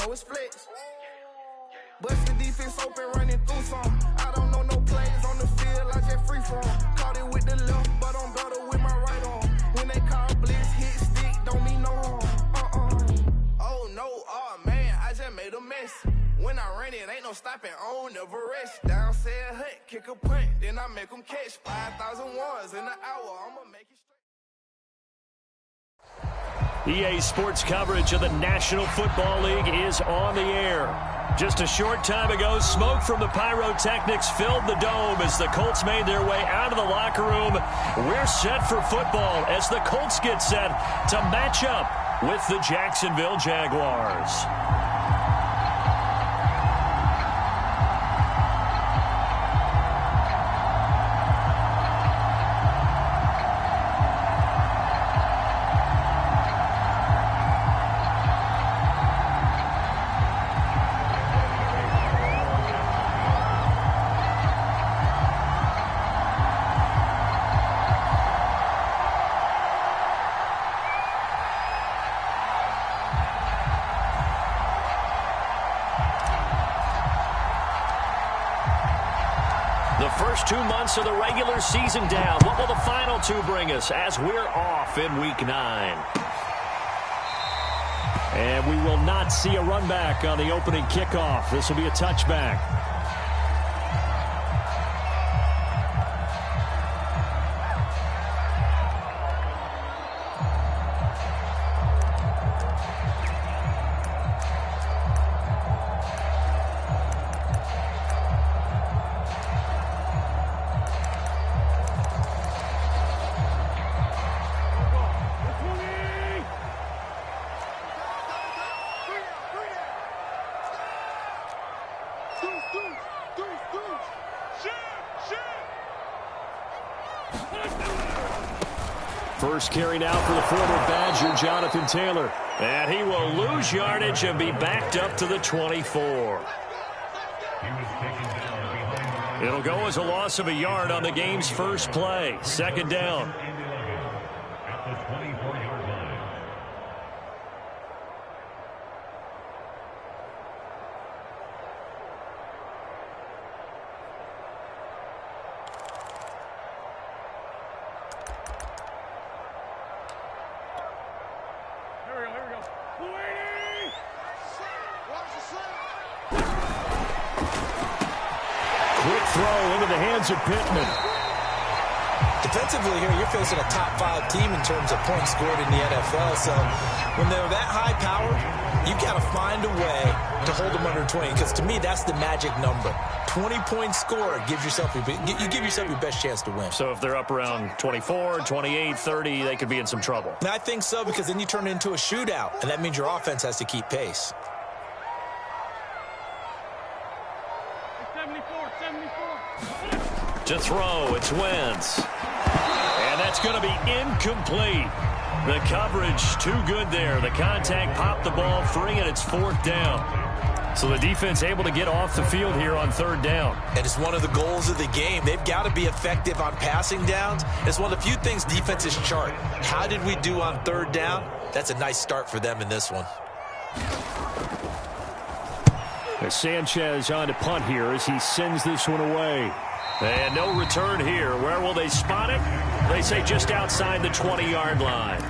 know it's flex. Bust the defense open, running through some. I don't know no plays on the field, I just free form. Caught it with the left, but I'm better with my right arm. When they call blitz, hit stick, don't mean no harm. Oh no, oh man, I just made a mess. When I ran it, ain't no stopping, on never rest. Down said hut, kick a punt, then I make them catch 5,000 ones in an hour, I'ma make it straight. EA Sports coverage of the National Football League is on the air. Just a short time ago, smoke from the pyrotechnics filled the dome as the Colts made their way out of the locker room. We're set for football as the Colts get set to match up with the Jacksonville Jaguars. First 2 months of the regular season down. What will the final two bring us as we're off in Week 9? And we will not see a run back on the opening kickoff. This will be a touchback. First carry now for the former Badger, Jonathan Taylor. And he will lose yardage and be backed up to the 24. It'll go as a loss of a yard on the game's first play. Second down. Throw into the hands of Pittman. Defensively here, you're facing a top 5 team in terms of points scored in the NFL. So when they're that high powered, you got to find a way to hold them under 20. Because to me, that's the magic number. 20-point score gives yourself you give yourself your best chance to win. So if they're up around 24, 28, 30, they could be in some trouble. And I think so, because then you turn it into a shootout, and that means your offense has to keep pace. To throw, it's Wentz. And that's going to be incomplete. The coverage too good there. The contact popped the ball free, and it's 4th down. So the defense able to get off the field here on 3rd down. And it's one of the goals of the game. They've got to be effective on passing downs. It's one of the few things defenses chart. How did we do on 3rd down? That's a nice start for them in this one. As Sanchez on to punt here as he sends this one away. And no return here. Where will they spot it? They say just outside the 20-yard line.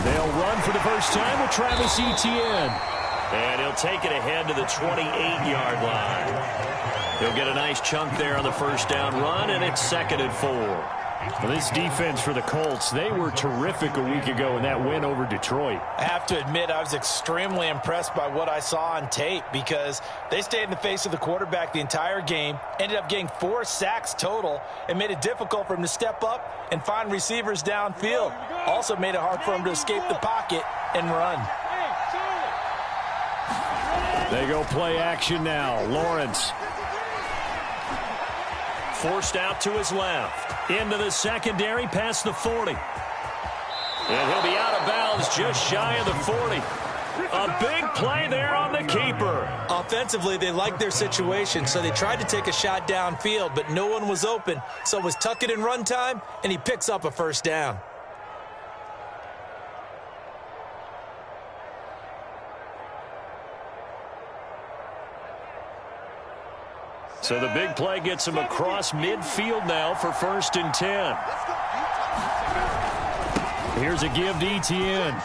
They'll run for the first time with Travis Etienne. And he'll take it ahead to the 28-yard line. He'll get a nice chunk there on the first down run, and it's 2nd and 4. Well, this defense for the Colts, they were terrific a week ago in that win over Detroit. I have to admit, I was extremely impressed by what I saw on tape because they stayed in the face of the quarterback the entire game, ended up getting 4 sacks total, and made it difficult for him to step up and find receivers downfield. Also made it hard for him to escape the pocket and run. They go play action now. Lawrence forced out to his left. Into the secondary past the 40. And he'll be out of bounds just shy of the 40. A big play there on the keeper. Offensively, they liked their situation, so they tried to take a shot downfield, but no one was open. So it was tuck it in run time, and he picks up a first down. So the big play gets him across midfield now for 1st and 10. Here's a give to Etienne.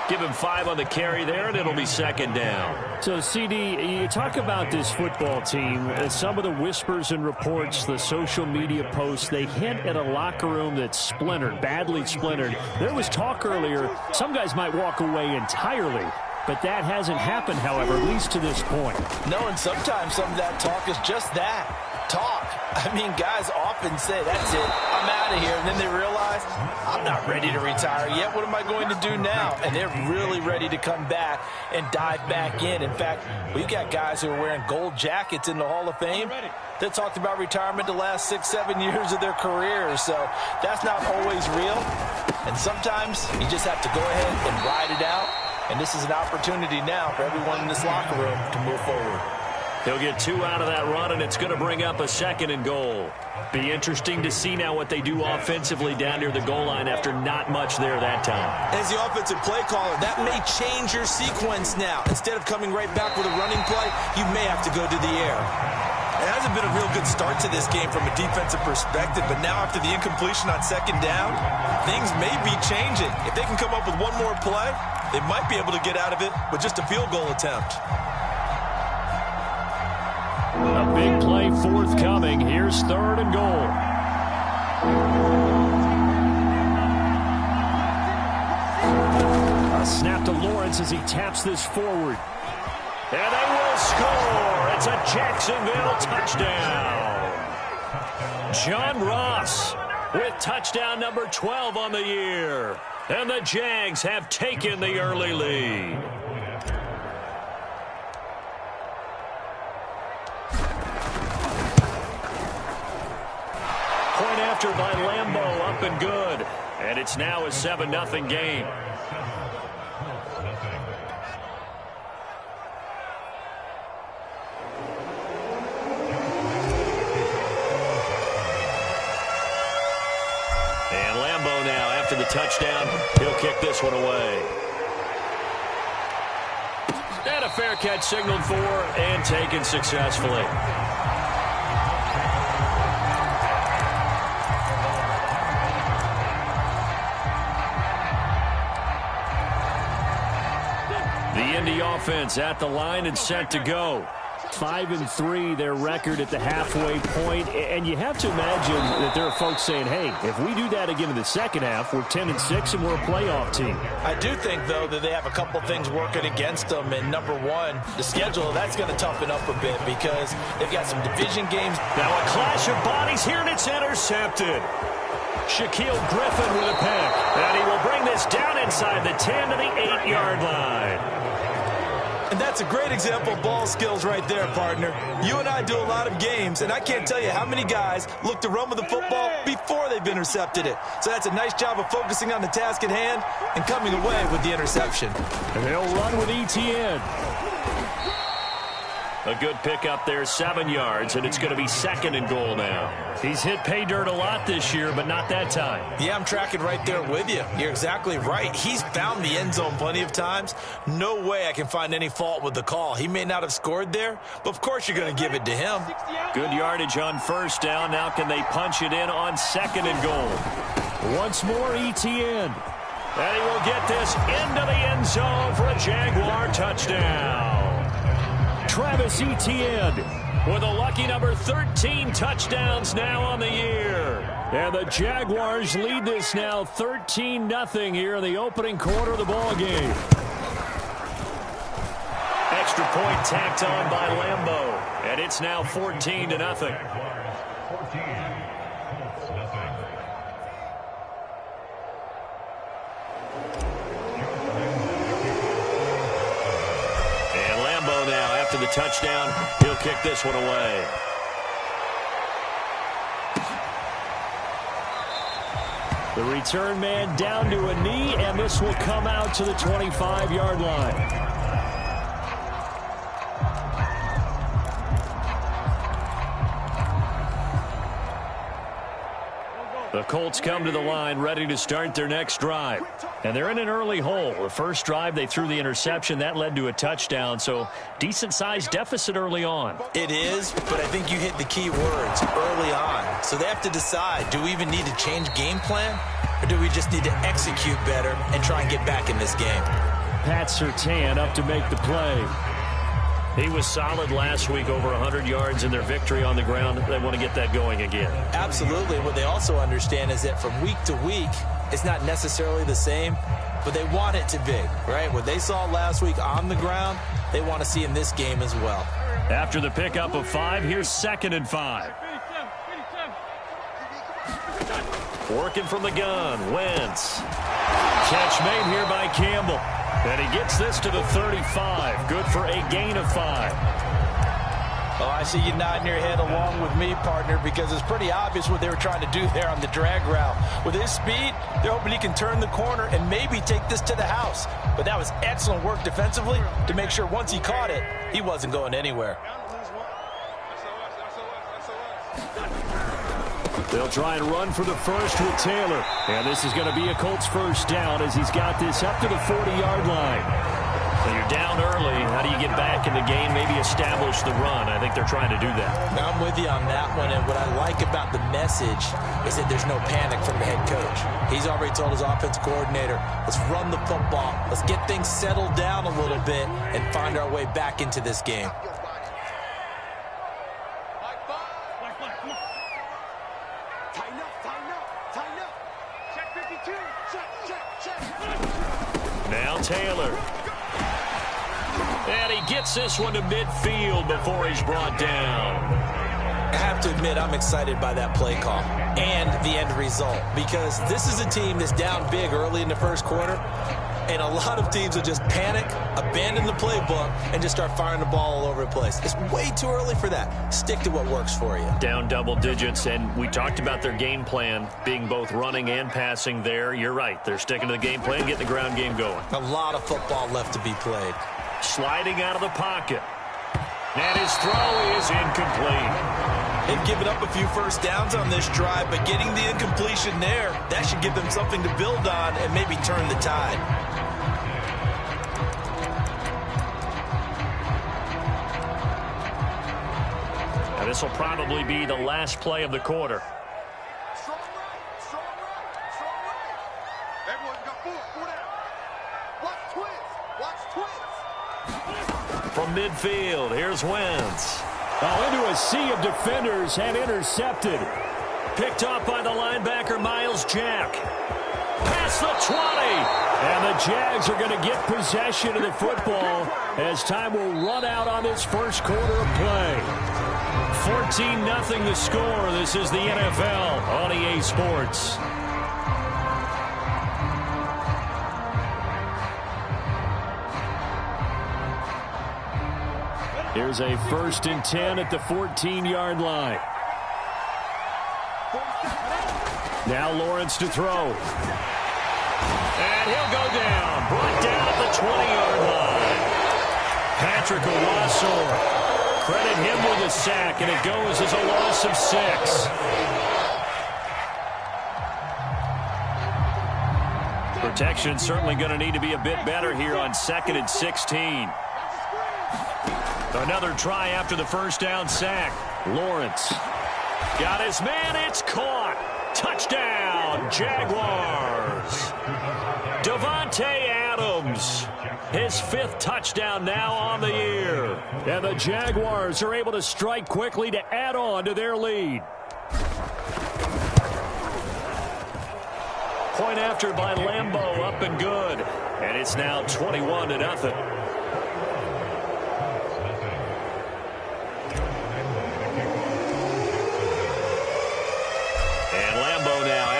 Give him 5 on the carry there, and it'll be 2nd down. So, CD, you talk about this football team, some of the whispers and reports, the social media posts, they hint at a locker room that's splintered, badly splintered. There was talk earlier, some guys might walk away entirely. But that hasn't happened, however, at least to this point. No, and sometimes some of that talk is just that, talk. I mean, guys often say, that's it, I'm out of here. And then they realize, I'm not ready to retire yet. What am I going to do now? And they're really ready to come back and dive back in. In fact, we've got guys who are wearing gold jackets in the Hall of Fame that talked about retirement the last 6-7 years of their careers. So that's not always real. And sometimes you just have to go ahead and ride it out. And this is an opportunity now for everyone in this locker room to move forward. He'll get 2 out of that run, and it's going to bring up a 2nd and goal. Be interesting to see now what they do offensively down near the goal line after not much there that time. As the offensive play caller, that may change your sequence now. Instead of coming right back with a running play, you may have to go to the air. It hasn't been a real good start to this game from a defensive perspective, but now after the incompletion on 2nd down, things may be changing. If they can come up with one more play, they might be able to get out of it with just a field goal attempt. A big play forthcoming. Here's 3rd and goal. A snap to Lawrence as he taps this forward. And they will score. It's a Jacksonville touchdown. John Ross with touchdown number 12 on the year. And the Jags have taken the early lead. Point after by Lambeau, up and good. And it's now a 7-0 game. And Lambeau now, after the touchdown, he'll kick this one away. And a fair catch signaled for and taken successfully. The Indy offense at the line and set to go. 5-3, their record at the halfway point. And you have to imagine that there are folks saying, hey, if we do that again in the second half, we're 10-6 and we're a playoff team. I do think, though, that they have a couple things working against them. And number one, the schedule, that's going to toughen up a bit because they've got some division games. Now a clash of bodies here, and it's intercepted. Shaquille Griffin with a pick. And he will bring this down inside the 10 to the 8-yard line. And that's a great example of ball skills right there, partner. You and I do a lot of games, and I can't tell you how many guys look to run with the football before they've intercepted it. So that's a nice job of focusing on the task at hand and coming away with the interception. And they'll run with Etienne. A good pickup there, 7 yards, and it's going to be 2nd and goal now. He's hit pay dirt a lot this year, but not that time. Yeah, I'm tracking right there with you. You're exactly right. He's found the end zone plenty of times. No way I can find any fault with the call. He may not have scored there, but of course you're going to give it to him. Good yardage on 1st down. Now can they punch it in on 2nd and goal? Once more, Etienne. And he will get this into the end zone for a Jaguar touchdown. Travis Etienne with a lucky number 13 touchdowns now on the year. And the Jaguars lead this now 13-0 here in the opening quarter of the ball game. Extra point tacked on by Lambeau. And it's now 14-0. Now, after the touchdown, he'll kick this one away. The return man down to a knee, and this will come out to the 25-yard line. The Colts come to the line ready to start their next drive. And they're in an early hole. The first drive, they threw the interception. That led to a touchdown, so decent-sized deficit early on. It is, but I think you hit the key words, early on. So they have to decide, do we even need to change game plan, or do we just need to execute better and try and get back in this game? Pat Surtain up to make the play. He was solid last week, over 100 yards in their victory on the ground. They want to get that going again. Absolutely. What they also understand is that from week to week, it's not necessarily the same, but they want it to be, right? What they saw last week on the ground, they want to see in this game as well. After the pickup of 5, here's 2nd and 5. Working from the gun, Wentz. Catch made here by Campbell. And he gets this to the 35. Good for a gain of 5. Oh, I see you nodding your head along with me, partner, because it's pretty obvious what they were trying to do there on the drag route. With his speed, they're hoping he can turn the corner and maybe take this to the house. But that was excellent work defensively to make sure once he caught it, he wasn't going anywhere. They'll try and run for the first with Taylor. And this is going to be a Colts first down as he's got this up to the 40-yard line. So you're down early. How do you get back in the game, maybe establish the run? I think they're trying to do that. I'm with you on that one, and what I like about the message is that there's no panic from the head coach. He's already told his offensive coordinator, let's run the football, let's get things settled down a little bit and find our way back into this game. Now Taylor. And he gets this one to midfield before he's brought down. I have to admit, I'm excited by that play call and the end result, because this is a team that's down big early in the first quarter, and a lot of teams will just panic, abandon the playbook, and just start firing the ball all over the place. It's way too early for that. Stick to what works for you. Down double digits, and we talked about their game plan being both running and passing there. You're right. They're sticking to the game plan, getting the ground game going. A lot of football left to be played. Sliding out of the pocket. And his throw is incomplete. They've given up a few first downs on this drive, but getting the incompletion there, that should give them something to build on and maybe turn the tide. Now this will probably be the last play of the quarter. Strong right, strong right, strong right. Everyone's got four down. Watch twins, watch twins. From midfield, here's Wentz. Into a sea of defenders and intercepted. Picked up by the linebacker, Miles Jack. Past the 20. And the Jags are going to get possession of the football as time will run out on this first quarter of play. 14-0 the score. This is the NFL on EA Sports. Here's a 1st and 10 at the 14-yard line. Now Lawrence to throw. And he'll go down. Brought down at the 20-yard line. Patrick Owasor. Credit him with a sack, and it goes as a loss of 6. Protection certainly going to need to be a bit better here on 2nd and 16. Another try after the first down sack. Lawrence got his man. It's caught. Touchdown, Jaguars. Davante Adams, his 5th touchdown now on the year. And the Jaguars are able to strike quickly to add on to their lead. Point after by Lambeau, up and good. And it's now 21-0.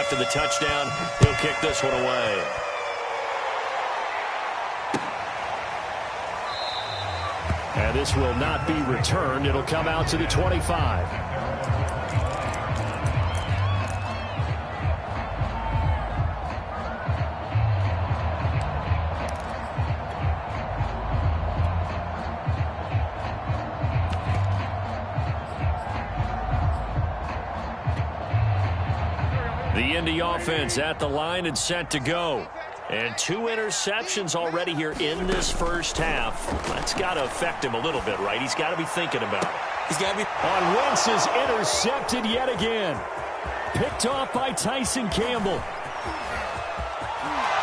After the touchdown, he'll kick this one away. And this will not be returned. It'll come out to the 25. The Indy offense at the line and set to go. And 2 interceptions already here in this first half. That's got to affect him a little bit, right? He's got to be thinking about it. He's got to be. On Wentz is intercepted yet again. Picked off by Tyson Campbell.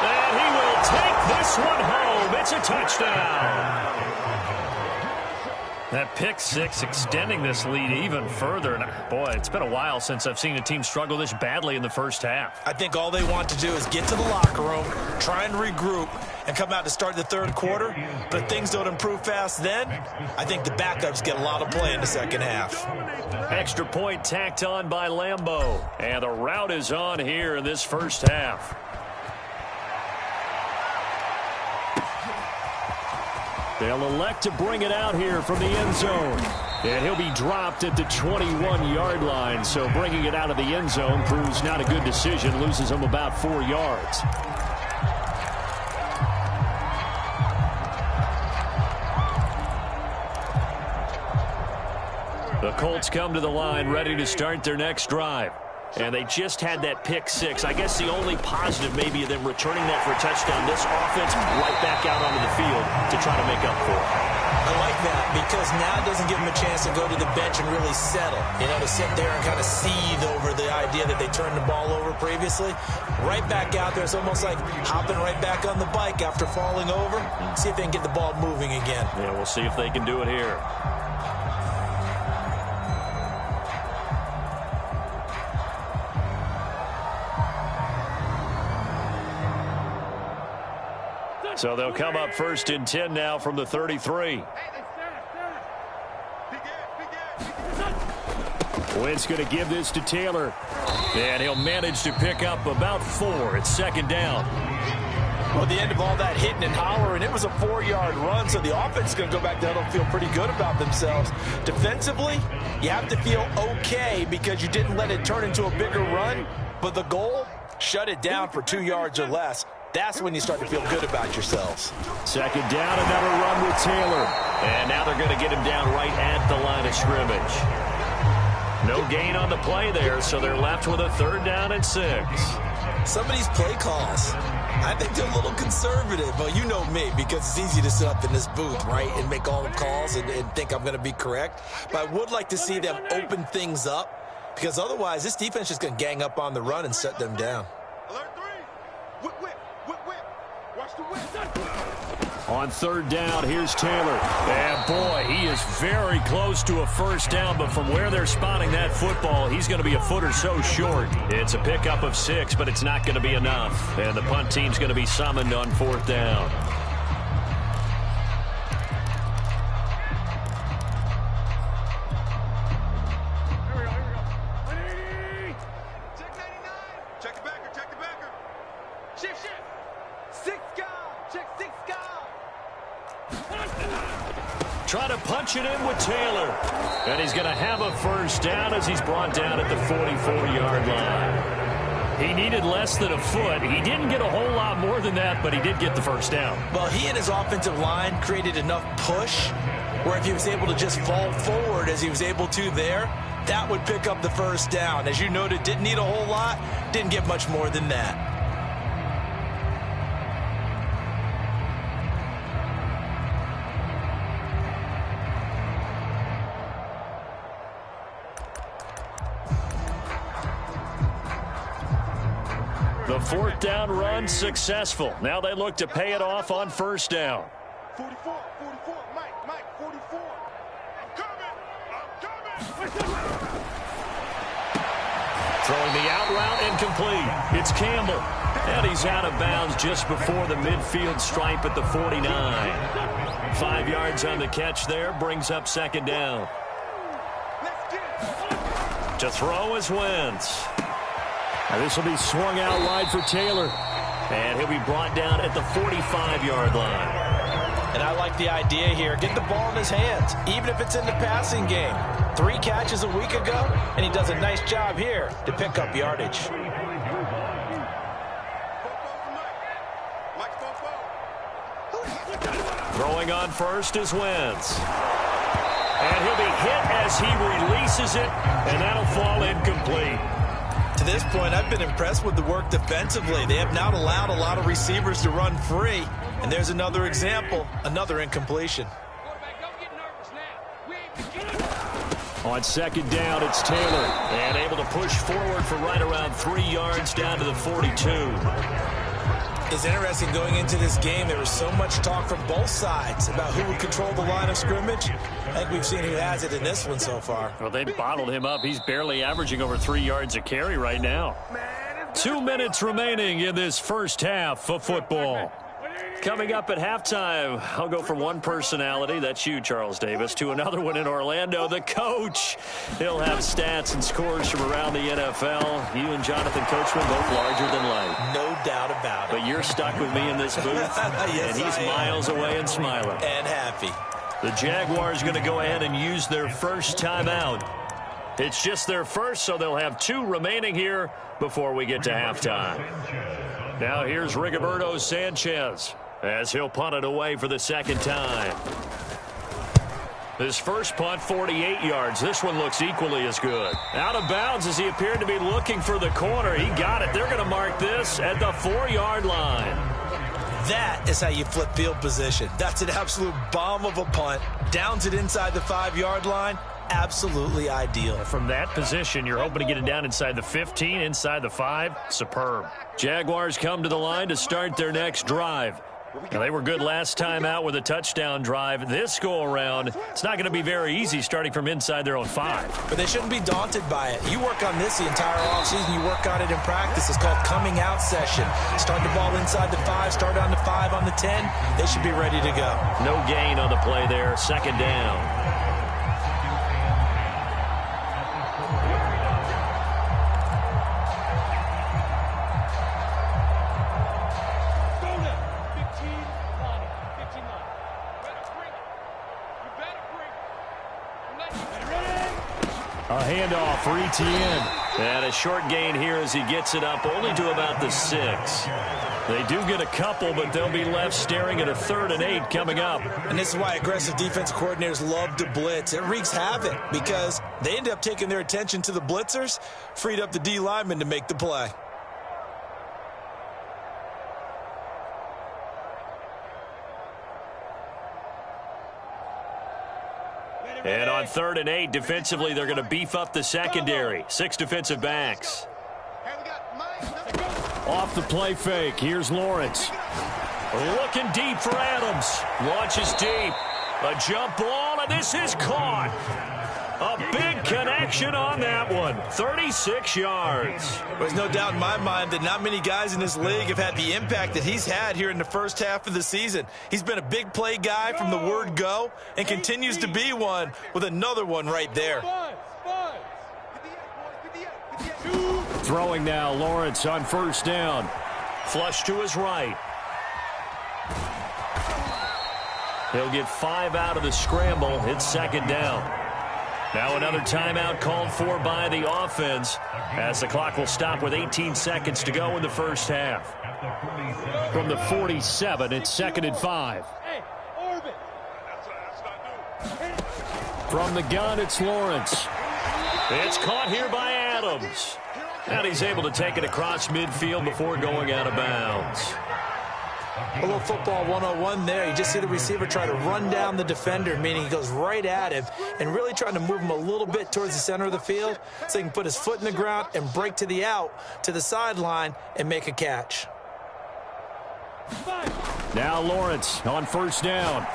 And he will take this one home. It's a touchdown. That pick six extending this lead even further. And boy, it's been a while since I've seen a team struggle this badly in the first half. I think all they want to do is get to the locker room, try and regroup, and come out to start the third quarter. But if things don't improve fast then, I think the backups get a lot of play in the second half. Extra point tacked on by Lambeau. And the route is on here in this first half. They'll elect to bring it out here from the end zone. And he'll be dropped at the 21-yard line. So bringing it out of the end zone proves not a good decision. Loses him about 4 yards. The Colts come to the line ready to start their next drive. And they just had that pick six. I guess the only positive maybe of them returning that for a touchdown. This offense right back out onto the field to try to make up for it. I like that because now it doesn't give them a chance to go to the bench and really settle. You know, to sit there and kind of seethe over the idea that they turned the ball over previously. Right back out there. It's almost like hopping right back on the bike after falling over. See if they can get the ball moving again. Yeah, we'll see if they can do it here. So they'll come up 1st and 10 now from the 33. Wentz going to give this to Taylor. And he'll manage to pick up about 4. It's 2nd down. Well, at the end of all that hitting and hollering, it was a 4-yard run, so the offense is going to go back there and feel pretty good about themselves. Defensively, you have to feel okay because you didn't let it turn into a bigger run, but the goal, shut it down for 2 yards or less. That's when you start to feel good about yourselves. 2nd down, another run with Taylor. And now they're going to get him down right at the line of scrimmage. No gain on the play there, so they're left with a 3rd down and 6. Some of these play calls, I think they're a little conservative. But you know me, because it's easy to sit up in this booth, right, and make all the calls and think I'm going to be correct. But I would like to see them open things up, because otherwise this defense is going to gang up on the run and shut them down. On 3rd down, here's Taylor. And boy, he is very close to a 1st down, but from where they're spotting that football, he's going to be a foot or so short. It's a pickup of 6, but it's not going to be enough. And the punt team's going to be summoned on 4th down. Try to punch it in with Taylor. And he's going to have a 1st down as he's brought down at the 44-yard line. He needed less than a foot. He didn't get a whole lot more than that, but he did get the 1st down. Well, he and his offensive line created enough push where if he was able to just fall forward as he was able to there, that would pick up the 1st down. As you noted, didn't need a whole lot, didn't get much more than that. The 4th down run successful. Now they look to pay it off on 1st down. 44, Mike, 44. I'm coming. Throwing the out route incomplete. It's Campbell. And he's out of bounds just before the midfield stripe at the 49. 5 yards on the catch there. Brings up 2nd down. To throw is Wentz. Now this will be swung out wide for Taylor. And he'll be brought down at the 45-yard line. And I like the idea here. Get the ball in his hands, even if it's in the passing game. 3 catches a week ago, and he does a nice job here to pick up yardage. Throwing on 1st is Wentz. And he'll be hit as he releases it, and that'll fall incomplete. To this point, I've been impressed with the work defensively. They have not allowed a lot of receivers to run free. And there's another example, another incompletion. On second down, it's Taylor. And able to push forward for right around 3 yards down to the 42. It's interesting going into this game. There was so much talk from both sides about who would control the line of scrimmage. I think we've seen who has it in this one so far. Well, they bottled him up. He's barely averaging over 3 yards a carry right now. 2 minutes remaining in this first half of football. Coming up at halftime, I'll go from one personality, that's you, Charles Davis, to another one in Orlando, the coach. He'll have stats and scores from around the NFL. You and Jonathan Coachman both larger than life. No doubt about it. But you're stuck with me in this booth, yes, and he's miles away and smiling. And happy. The Jaguars going to go ahead and use their first timeout. It's just their first, so they'll have 2 remaining here before we get to halftime. Now here's Rigoberto Sanchez as he'll punt it away for the second time. His first punt, 48 yards. This one looks equally as good. Out of bounds as he appeared to be looking for the corner. He got it. They're going to mark this at the 4-yard line. That is how you flip field position. That's an absolute bomb of a punt. Downs it inside the 5-yard line. Absolutely ideal. From that position, you're hoping to get it down inside the 15, inside the 5. Superb. Jaguars come to the line to start their next drive. Now, they were good last time out with a touchdown drive. This go-around, it's not going to be very easy starting from inside their own 5. But they shouldn't be daunted by it. You work on this the entire offseason. You work on it in practice. It's called coming out session. Start the ball inside the 5, start on the 5, on the 10. They should be ready to go. No gain on the play there. Second down. A handoff for Etienne. And a short gain here as he gets it up only to about the 6. They do get a couple, but they'll be left staring at a 3rd and 8 coming up. And this is why aggressive defense coordinators love to blitz. It wreaks havoc because they end up taking their attention to the blitzers, freed up the D lineman to make the play. And on 3rd and 8, defensively, they're going to beef up the secondary. 6 defensive backs. Off the play fake, here's Lawrence. Looking deep for Adams. Launches deep. A jump ball, and this is caught. A big connection on that one. 36 yards. There's no doubt in my mind that not many guys in this league have had the impact that he's had here in the first half of the season. He's been a big play guy from the word go and continues to be one with another one right there. Throwing now, Lawrence on first down. Flush to his right. He'll get 5 out of the scramble. It's second down. Now another timeout called for by the offense as the clock will stop with 18 seconds to go in the first half. From the 47, it's 2nd and 5. From the gun, it's Lawrence. It's caught here by Adams. And he's able to take it across midfield before going out of bounds. A little football 101 there. You just see the receiver try to run down the defender, meaning he goes right at him and really trying to move him a little bit towards the center of the field so he can put his foot in the ground and break to the out, to the sideline, and make a catch. Now Lawrence on first down.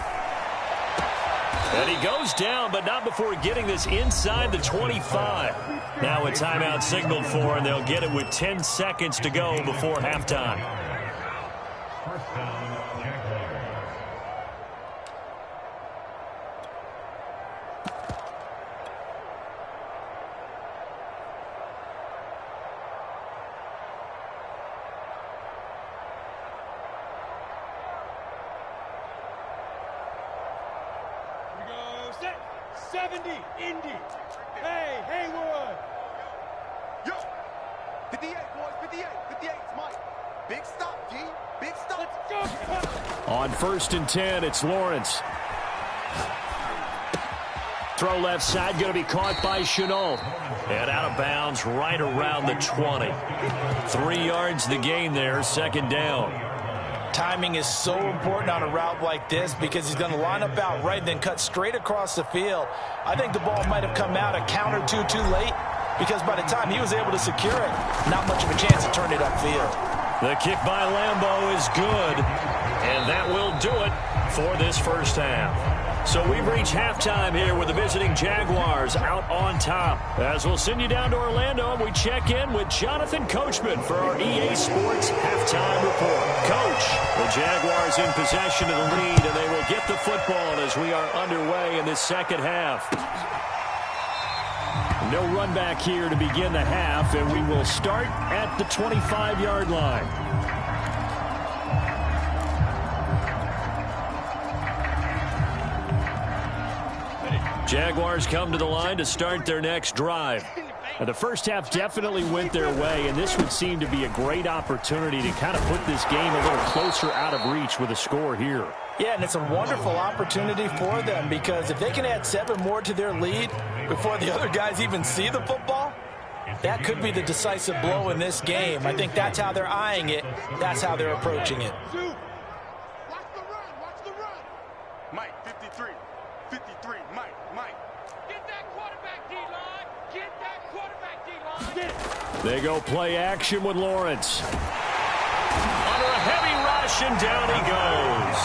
And he goes down, but not before getting this inside the 25. Now a timeout signaled for, and they'll get it with 10 seconds to go before halftime. On 1st and 10, it's Lawrence. Throw left side, going to be caught by Chenault. And out of bounds right around the 20. 3 yards the gain there, second down. Timing is so important on a route like this because he's going to line up out right and then cut straight across the field. I think the ball might have come out a count or two too late because by the time he was able to secure it, not much of a chance to turn it upfield. The kick by Lambeau is good, and that will do it for this first half. So we've reached halftime here with the visiting Jaguars out on top. As we'll send you down to Orlando, and we check in with Jonathan Coachman for our EA Sports Halftime Report. Coach, the Jaguars in possession of the lead, and they will get the football as we are underway in this second half. No run back here to begin the half, and we will start at the 25-yard line. Jaguars come to the line to start their next drive. Now, the first half definitely went their way, and this would seem to be a great opportunity to kind of put this game a little closer out of reach with a score here. Yeah, and it's a wonderful opportunity for them because if they can add 7 more to their lead before the other guys even see the football, that could be the decisive blow in this game. I think that's how they're eyeing it. That's how they're approaching it. Watch the run. Watch the run. Mike, 53. 53. Mike. Get that quarterback, D-line. Get that quarterback, D-line. They go play action with Lawrence. Under a heavy rush, and down he goes.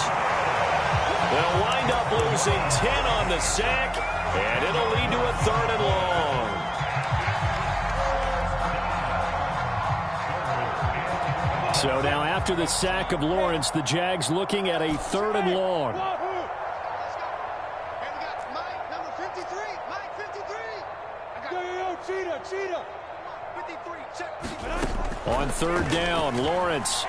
They'll wind up losing 10 on the sack, and it'll lead to a 3rd and long. So now after the sack of Lawrence, the Jags looking at a 3rd and long. On 3rd down, Lawrence.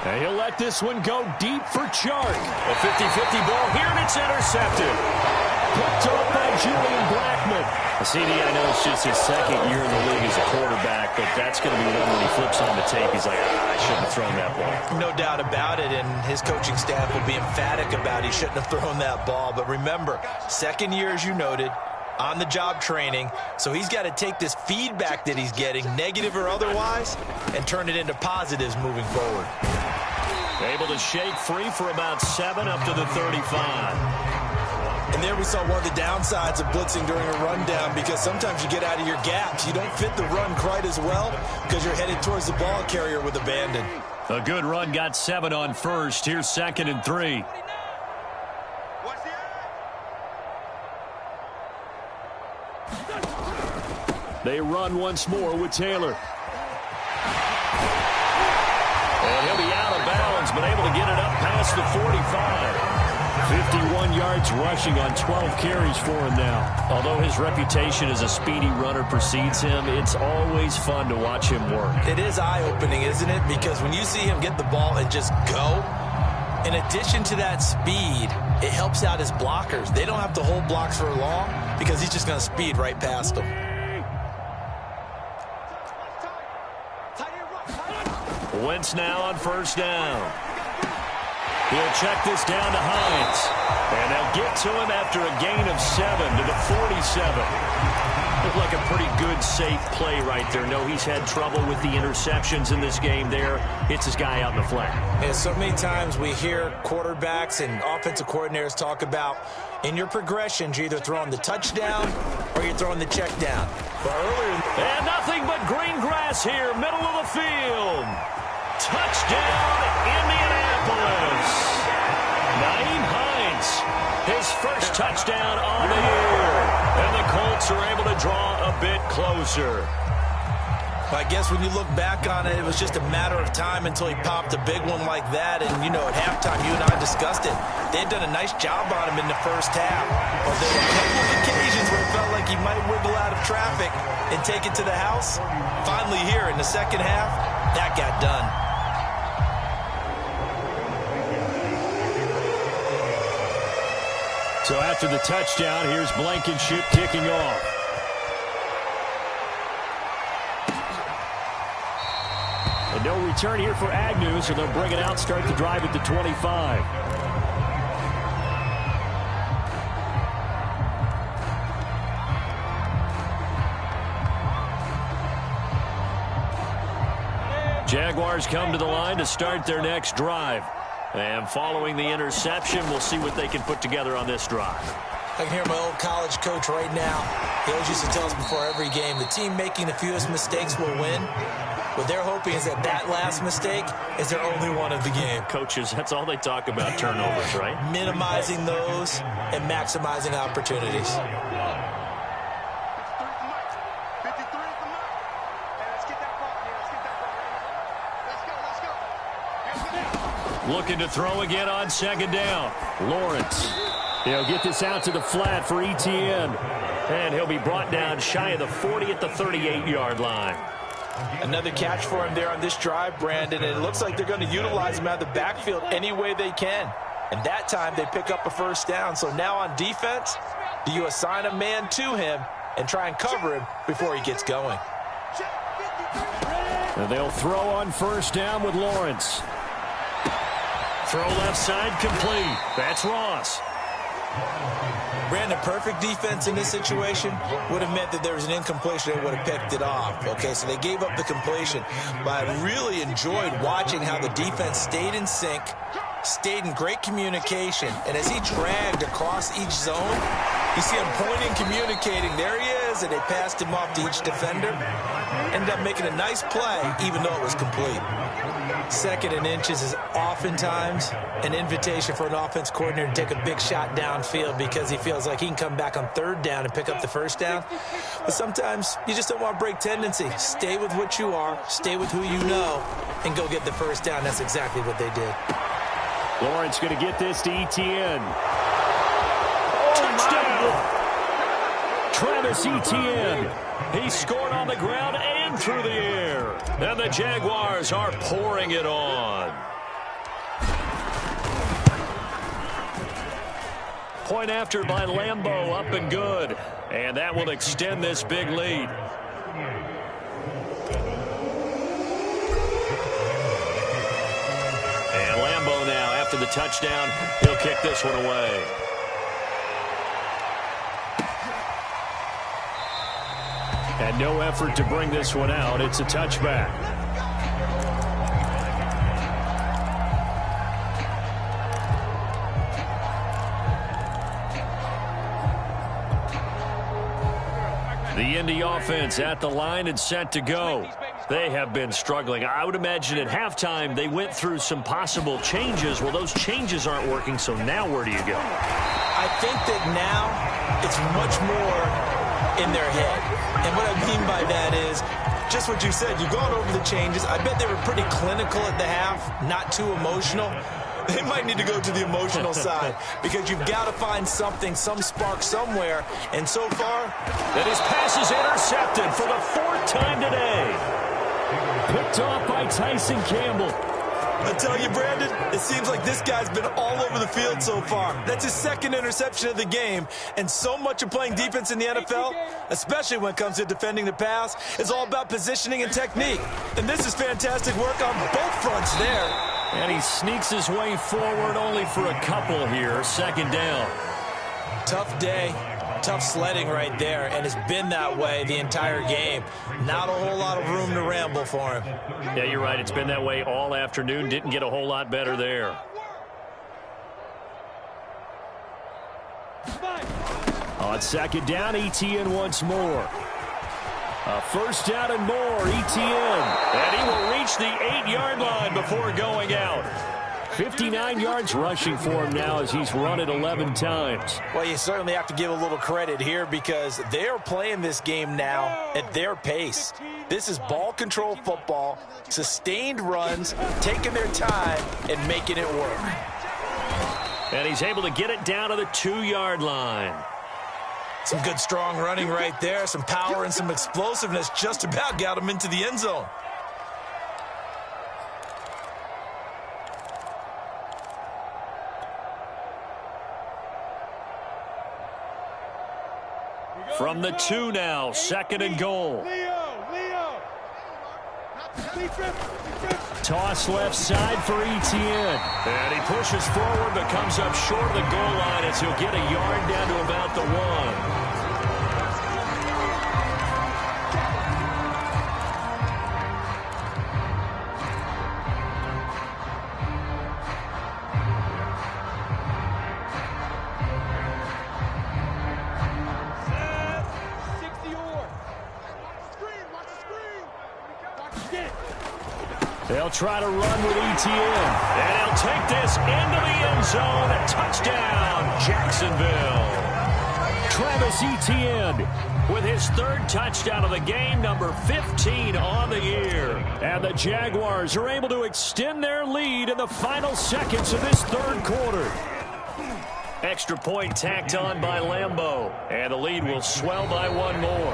And he'll let this one go deep for Chark. A 50-50 ball here, and it's intercepted. Picked up by Julian Blackman. CD, I know it's just his 2nd year in the league as a quarterback, but that's going to be one when he flips on the tape. He's like, I shouldn't have thrown that ball. No doubt about it, and his coaching staff will be emphatic about he shouldn't have thrown that ball. But remember, 2nd year, as you noted, on-the-job training, so he's got to take this feedback that he's getting, negative or otherwise, and turn it into positives moving forward. Able to shake free for about 7 up to the 35. And there we saw one of the downsides of blitzing during a rundown because sometimes you get out of your gaps. You don't fit the run quite as well because you're headed towards the ball carrier with abandon. A good run got 7 on first. Here's 2nd and 3. They run once more with Taylor. And he'll be out of bounds, but able to get it up past the 45. 51 yards rushing on 12 carries for him now. Although his reputation as a speedy runner precedes him, it's always fun to watch him work. It is eye-opening, isn't it? Because when you see him get the ball and just go, in addition to that speed, it helps out his blockers. They don't have to hold blocks for long because he's just going to speed right past them. Wentz now on 1st down. He'll check this down to Hines. And they'll get to him after a gain of 7 to the 47. Looked like a pretty good, safe play right there. No, he's had trouble with the interceptions in this game there. Hits his guy out in the flat. And so many times we hear quarterbacks and offensive coordinators talk about in your progressions, you're either throwing the touchdown or you're throwing the check down. But earlier... And nothing but green grass here, middle of the field. Touchdown, Indianapolis. Naeem Hines, his first touchdown on the year. And the Colts are able to draw a bit closer. I guess when you look back on it, it was just a matter of time until he popped a big one like that. And, you know, at halftime, you and I discussed it. They'd done a nice job on him in the first half. But there were a couple of occasions where it felt like he might wiggle out of traffic and take it to the house. Finally here in the second half, that got done. So after the touchdown, here's Blankenship kicking off. And no return here for Agnew, so they'll bring it out, start the drive at the 25. Jaguars come to the line to start their next drive. And following the interception, we'll see what they can put together on this drive. I can hear my old college coach right now. He always used to tell us before every game, the team making the fewest mistakes will win. What they're hoping is that last mistake is their only one of the game. Coaches, that's all they talk about, turnovers, right? Minimizing those and maximizing opportunities. Looking to throw again on second down. Lawrence. He'll get this out to the flat for Etienne. And he'll be brought down shy of the 40 at the 38-yard line. Another catch for him there on this drive, Brandon. And it looks like they're going to utilize him out of the backfield any way they can. And that time they pick up a first down. So now on defense, do you assign a man to him and try and cover him before he gets going? And they'll throw on first down with Lawrence. Throw left side complete. That's Ross. Brandon, perfect defense in this situation would have meant that there was an incompletion and would have picked it off. Okay, so they gave up the completion. But I really enjoyed watching how the defense stayed in sync, stayed in great communication. And as he dragged across each zone, you see him pointing, communicating. There he is, and they passed him off to each defender. Ended up making a nice play, even though it was complete. Second and inches is oftentimes an invitation for an offense coordinator to take a big shot downfield because he feels like he can come back on third down and pick up the first down. But sometimes you just don't want to break tendency. Stay with what you are, stay with who you know, and go get the first down. That's exactly what they did. Lawrence going to get this to Etienne. Touchdown! Travis Etienne. He scored on the ground and through the air. And the Jaguars are pouring it on. Point after by Lambeau, up and good. And that will extend this big lead. And Lambeau now, after the touchdown, he'll kick this one away. And no effort to bring this one out. It's a touchback. The Indy offense at the line and set to go. They have been struggling. I would imagine at halftime they went through some possible changes. Well, those changes aren't working, so now where do you go? I think that now it's much more in their head. And what I mean by that is just what you said. You've gone over the changes. I bet they were pretty clinical at the half, not too emotional. They might need to go to the emotional side because you've got to find something, some spark somewhere. And so far, that his pass is intercepted for the fourth time today. Picked off by Tyson Campbell. I tell you, Brandon, it seems like this guy's been all over the field so far. That's his second interception of the game. And so much of playing defense in the NFL, especially when it comes to defending the pass, is all about positioning and technique. And this is fantastic work on both fronts there. And he sneaks his way forward only for a couple here. Second down. Tough day. Tough sledding right there, and it's been that way the entire game. Not a whole lot of room to ramble for him. Yeah, you're right. It's been that way all afternoon. Didn't get a whole lot better there. On second down, Etienne once more. A first down and more, Etienne. And he will reach the 8-yard line before going out. 59 yards rushing for him now as he's run it 11 times. Well, you certainly have to give a little credit here because they are playing this game now at their pace. This is ball control football, sustained runs, taking their time and making it work. And he's able to get it down to the 2-yard line. Some good strong running right there, some power and some explosiveness just about got him into the end zone. From the 2 now, second and goal. Toss left side for Etienne. And he pushes forward but comes up short of the goal line as he'll get a yard down to about the 1. They'll try to run with Etienne. And he'll take this into the end zone. A touchdown, Jacksonville. Travis Etienne with his third touchdown of the game, number 15 on the year. And the Jaguars are able to extend their lead in the final seconds of this third quarter. Extra point tacked on by Lambeau. And the lead will swell by one more.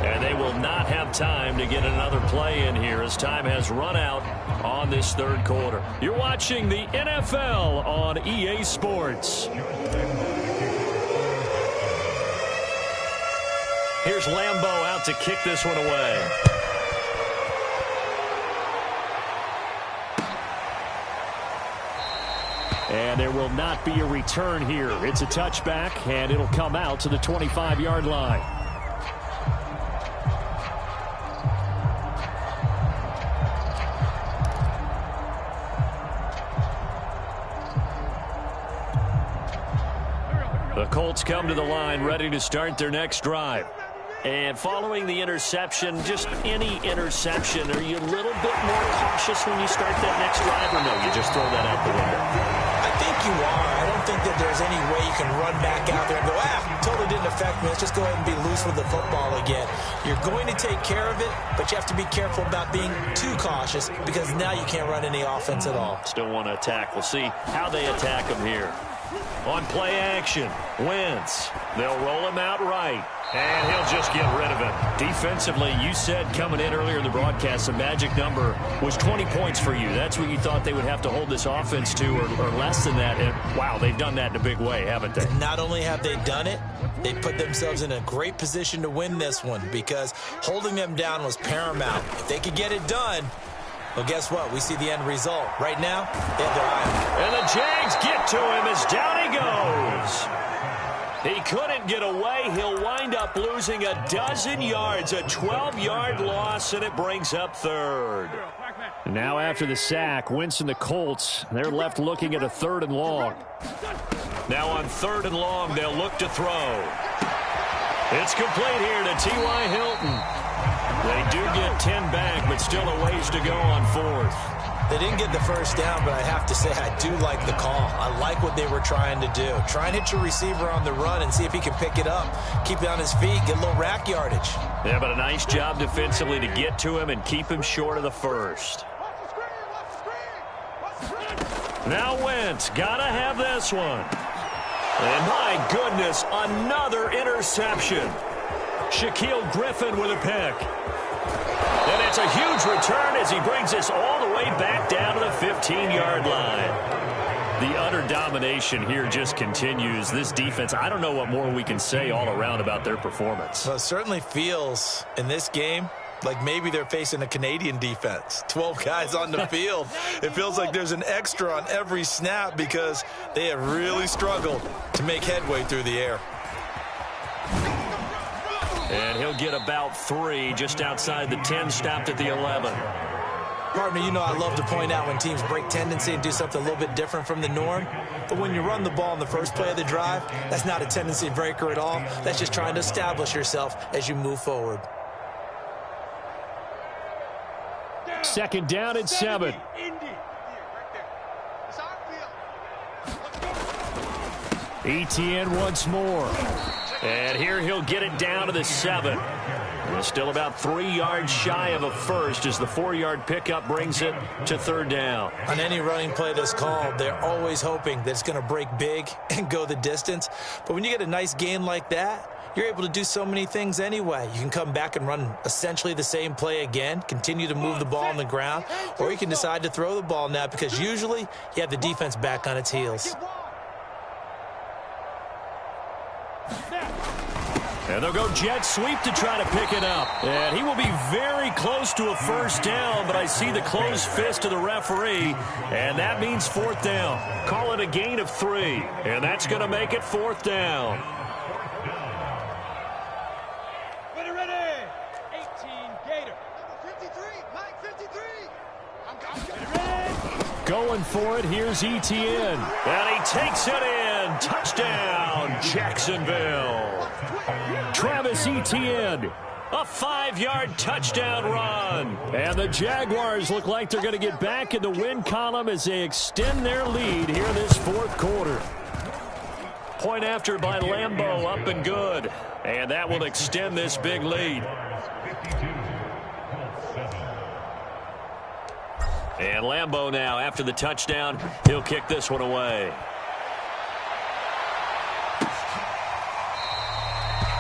And they will not have time to get another play in here as time has run out on this third quarter. You're watching the NFL on EA Sports. Here's Lambeau out to kick this one away. And there will not be a return here. It's a touchback, and it'll come out to the 25-yard line. The Colts come to the line ready to start their next drive. And following the interception, just any interception, are you a little bit more cautious when you start that next drive, or no, you just throw that out the window? I think you are. I don't think that there's any way you can run back out there and go, totally didn't affect me. Let's just go ahead and be loose with the football again. You're going to take care of it, but you have to be careful about being too cautious because now you can't run any offense at all. Still want to attack. We'll see how they attack him here. On play action, Wentz. They'll roll him out right. And he'll just get rid of it. Defensively, you said coming in earlier in the broadcast, the magic number was 20 points for you. That's what you thought they would have to hold this offense to, or less than that. And, wow, they've done that in a big way, haven't they? Not only have they done it, they put themselves in a great position to win this one because holding them down was paramount. If they could get it done, well, guess what? We see the end result. Right now, they have their eye on it. And the Jags get to him as down he goes. He couldn't get away. He'll wind up losing a dozen yards, a 12-yard loss, and it brings up third. Now after the sack, Wentz and the Colts, they're left looking at a 3rd and long. Now on 3rd and long, they'll look to throw. It's complete here to T.Y. Hilton. They do get 10 back, but still a ways to go on 4th. They didn't get the first down, but I have to say I do like the call. I like what they were trying to do. Try and hit your receiver on the run and see if he can pick it up. Keep it on his feet, get a little rack yardage. Yeah, but a nice job defensively to get to him and keep him short of the first. Now Wentz, gotta have this one. And my goodness, another interception. Shaquille Griffin with a pick. And it's a huge return as he brings this all the way back down to the 15-yard line. The utter domination here just continues. This defense, I don't know what more we can say all around about their performance. Well, it certainly feels in this game like maybe they're facing a Canadian defense. 12 guys on the field. It feels like there's an extra on every snap because they have really struggled to make headway through the air. And he'll get about 3 just outside the 10, stopped at the 11. Partner, you know I love to point out when teams break tendency and do something a little bit different from the norm. But when you run the ball in the first play of the drive, that's not a tendency breaker at all. That's just trying to establish yourself as you move forward. 2nd down and 7. Etienne once more. And here he'll get it down to the 7. And still about 3 yards shy of a first as the 4-yard pickup brings it to 3rd down. On any running play that's called, they're always hoping that it's going to break big and go the distance. But when you get a nice gain like that, you're able to do so many things anyway. You can come back and run essentially the same play again, continue to move the ball on the ground, or you can decide to throw the ball now because usually you have the defense back on its heels. And they'll go jet sweep to try to pick it up. And he will be very close to a first down, but I see the closed fist of the referee, and that means 4th down. Call it a gain of 3, and that's going to make it 4th down. Ready. 18 Gator. 53, Mike 53. Going for it, here's Etienne. And he takes it in. Touchdown, Jacksonville. Travis Etienne A 5-yard touchdown run. And the Jaguars look like they're going to get back in the win column as they extend their lead here in this fourth quarter. Point after by Lambeau, up and good. And that will extend this big lead. And Lambeau now, after the touchdown, he'll kick this one away.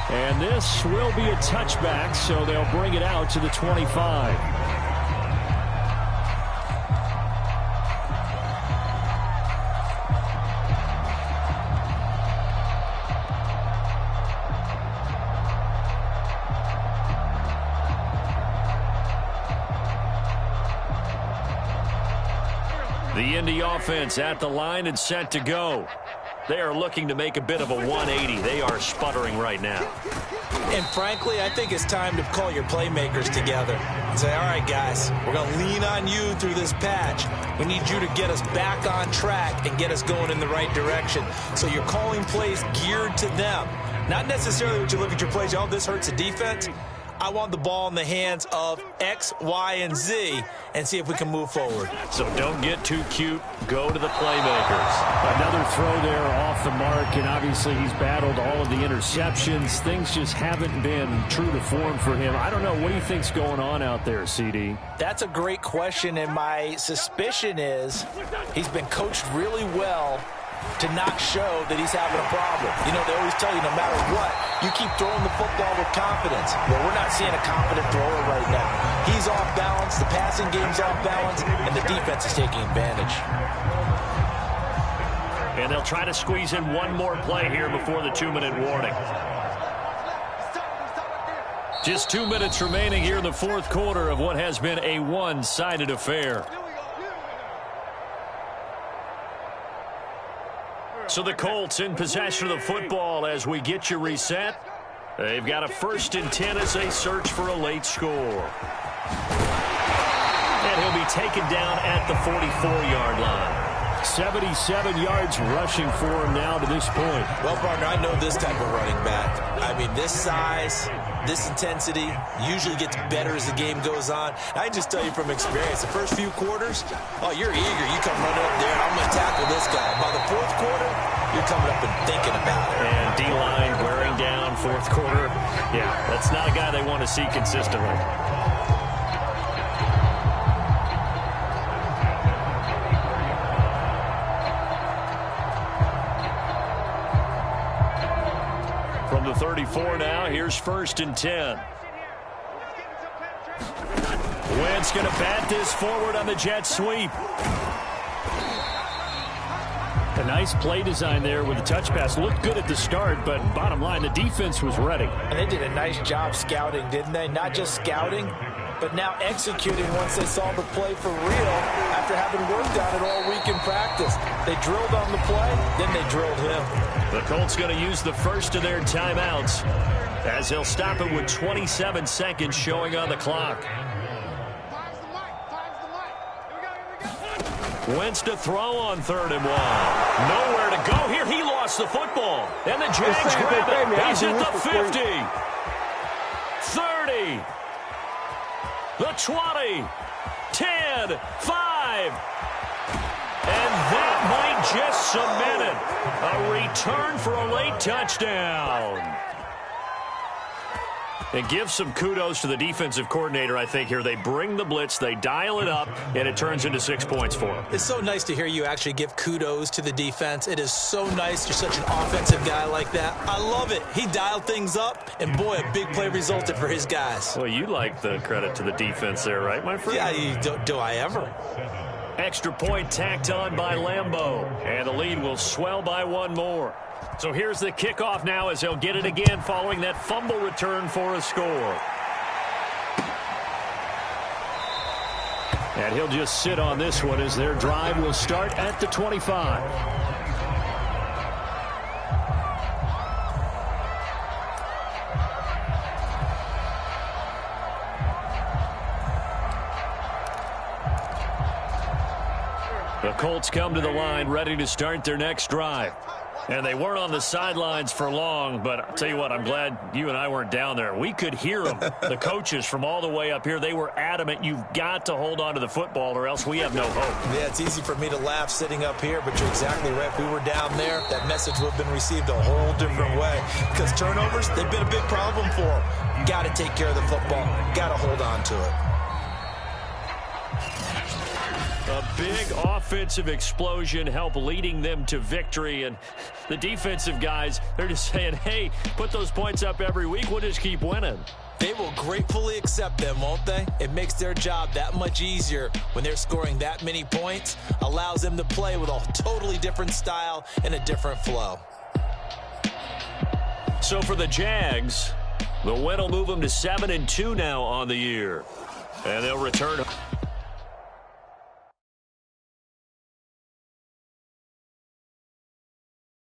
And this will be a touchback, so they'll bring it out to the 25. The Indy offense at the line and set to go. They are looking to make a bit of a 180. They are sputtering right now. And frankly, I think it's time to call your playmakers together and say, all right, guys, we're going to lean on you through this patch. We need you to get us back on track and get us going in the right direction. So you're calling plays geared to them. Not necessarily what you look at your plays, oh, this hurts the defense. I want the ball in the hands of X, Y, and Z and see if we can move forward. So don't get too cute. Go to the playmakers. Another throw there off the mark, and obviously he's battled all of the interceptions. Things just haven't been true to form for him. I don't know. What do you think's going on out there, CD? That's a great question, and my suspicion is he's been coached really well to not show that he's having a problem. You know, they always tell you no matter what, you keep throwing the football with confidence. Well, we're not seeing a confident thrower right now. He's off balance, the passing game's off balance, and the defense is taking advantage. And they'll try to squeeze in one more play here before the 2-minute warning. Just 2 minutes remaining here in the fourth quarter of what has been a one-sided affair. So the Colts in possession of the football as we get you reset. They've got a 1st and 10 as they search for a late score. And he'll be taken down at the 44-yard line. 77 yards rushing for him now to this point. Well, partner, I know this type of running back. I mean, this size, this intensity usually gets better as the game goes on. I just tell you from experience, the first few quarters, oh, you're eager. You come running up there, I'm going to tackle this guy. By the fourth quarter, you're coming up and thinking about it. And D-line wearing down fourth quarter. Yeah, that's not a guy they want to see consistently. From the 34 now, here's 1st and 10. Wentz going to bat this forward on the jet sweep. A nice play design there with the touch pass. Looked good at the start, but bottom line, the defense was ready. And they did a nice job scouting, didn't they? Not just scouting, but now executing once they saw the play for real after having worked on it all week in practice. They drilled on the play, then they drilled him. The Colts going to use the first of their timeouts as they'll stop it with 27 seconds showing on the clock. Wentz to throw on 3rd and 1. Nowhere to go here. He lost the football. And the Jags grab it. He's at the 50. 30. The 20. 10. 5. And that might just cement it. A return for a late touchdown. And give some kudos to the defensive coordinator, I think, here. They bring the blitz, they dial it up, and it turns into 6 points for them. It's so nice to hear you actually give kudos to the defense. It is so nice you're such an offensive guy like that. I love it. He dialed things up, and boy, a big play resulted for his guys. Well, you like the credit to the defense there, right, my friend? Yeah, do I ever? Extra point tacked on by Lambeau, and the lead will swell by one more. So here's the kickoff now as they'll get it again following that fumble return for a score. And he'll just sit on this one as their drive will start at the 25. The Colts come to the line ready to start their next drive. And they weren't on the sidelines for long, but I'll tell you what, I'm glad you and I weren't down there. We could hear them, the coaches from all the way up here. They were adamant, you've got to hold on to the football or else we have no hope. Yeah, it's easy for me to laugh sitting up here, but you're exactly right. If we were down there, that message would have been received a whole different way. Because turnovers, they've been a big problem for them. Got to take care of the football. Got to hold on to it. A big offensive explosion helped leading them to victory. And the defensive guys, they're just saying, hey, put those points up every week. We'll just keep winning. They will gratefully accept them, won't they? It makes their job that much easier when they're scoring that many points. Allows them to play with a totally different style and a different flow. So for the Jags, the win will move them to 7-2 now on the year. And they'll return.